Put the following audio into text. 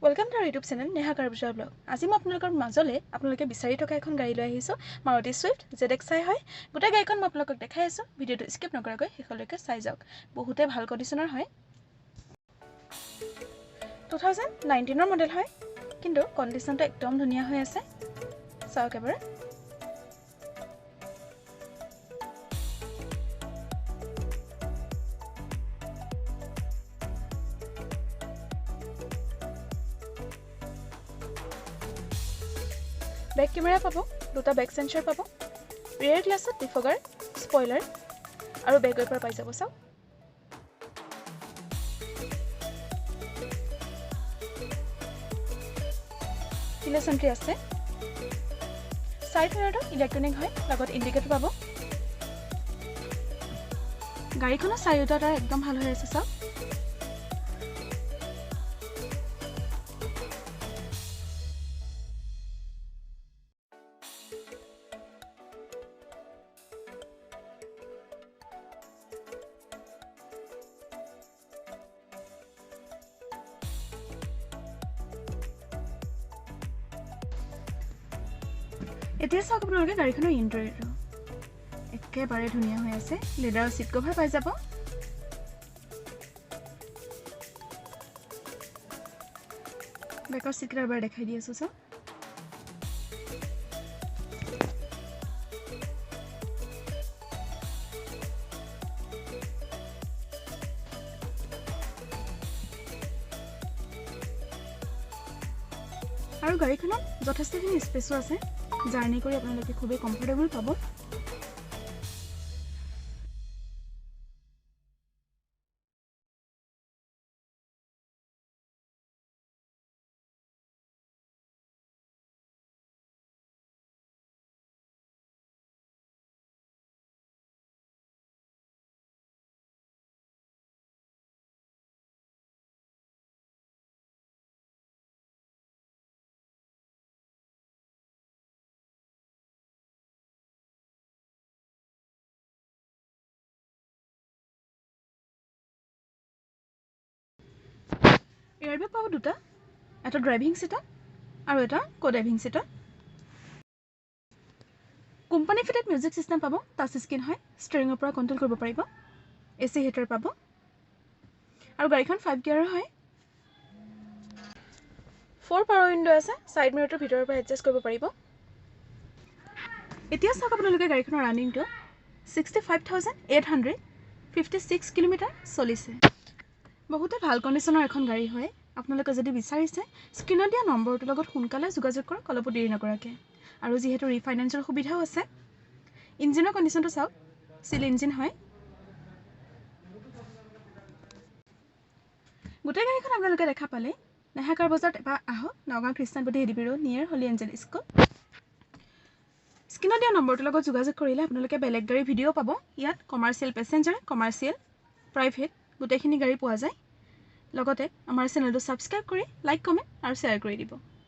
Welcome to our YouTube channel Neha Karbujar Blog. আজি মই আপোনালোকৰ মাজলে আপোনালোকে বিচাৰি থকা এখন গাড়ী লৈ আহিছো Maruti Swift ZXi হয় গোটেই গাড়ীখন মই আপোনালোকক দেখাই আছো ভিডিওটো স্কিপ নকৰাকৈ শেষলৈকে চাই যাওক বহুতে ভাল কণ্ডিচনৰ হয় 2019 ৰ মডেল হয় কিন্তু কণ্ডিচনটো একদম ধুনীয়া হৈ আছে চাওক এবাৰ बैक कैमेरा पाबो दुटा बैक सेंसर पाबो रियर ग्लासत डिफगर स्पॉइलर और बैक वाइपर पाइ जाबो साउ किला सेंट्री আছে साइड मिररটো ইলেক্ট্ৰনিক হয় লগত ইন্ডিকেটৰ পাবো গাড়ীখনৰ চাৰিওটা একদম ভাল হৈ আছে সাউ এতিয়া চাওক আপোনালোকে গাড়ীখনৰ ইন্টেৰিয়ৰটো একেবাৰে ধুনীয়া হৈ আছে লেডাৰ সিট কভাৰ পাই যাব বেকৰ সিট কভাৰ দেখাই দি আছো সব আৰু গাড়ীখনত যথেষ্টখিনি স্পেচো আছে জাৰ্নি কৰি আপোনালোকে খুবেই কমফৰ্টেবল পাব এয়াৰবেগ পাব দুটা এটা ড্ৰাইভিং সিটত আৰু এটা কো-ড্ৰাইভিং সিটত কোম্পানী ফিটেড মিউজিক সিস্টেম পাব টাচ স্ক্ৰীন হয় ষ্টিয়াৰিংৰ পৰা কন্ট্ৰোল কৰিব পাৰিব এসি হিটাৰ পাব আৰু গাড়ীখন 5 গিয়াৰৰ হয় 4 পাৱাৰ উইন্ডো আছে সাইড মিৰৰটো ভিতৰৰ পৰা এডজাস্ট কৰিব পাৰিব এতিয়া চাওক আপোনালোকে গাড়ীখনৰ ৰানিংটো 65856 কিলোমিটাৰ চলিছে বহুতে ভাল কণ্ডিচনৰ এখন গাড়ী হয় আপোনালোকে যদি বিচাৰিছে স্ক্ৰিনত দিয়া নম্বৰটোৰ লগত সোনকালে যোগাযোগ কৰক অলপ দেৰি নকৰাকে আৰু যেহেতু ৰিফাইনেন্সৰ সুবিধাও আছে ইঞ্জিনৰ কণ্ডিচনটো চাওক সিল ইঞ্জিন হয় গোটেই গাড়ীখন আপোনালোকে দেখা পালে নেহা কাৰ বজাৰত এবাৰ আহক নগাঁও খ্ৰীষ্টানপতি এডিবি ৰোড নিয়াৰ হলি এঞ্জেল স্কুল স্ক্ৰিনত দিয়া নম্বৰটোৰ লগত যোগাযোগ কৰিলে আপোনালোকে বেলেগ গাড়ী ভিডিও পাব ইয়াত কমাৰ্চিয়েল পেছেঞ্জাৰ কমাৰ্চিয়েল প্ৰাইভেট গোটেইখিনি গাড়ী পোৱা যায় লগতে আমাৰ চেনেলটো সাবস্ক্ৰাইব কৰি লাইক কমেন্ট আৰু শেয়াৰ কৰি দিব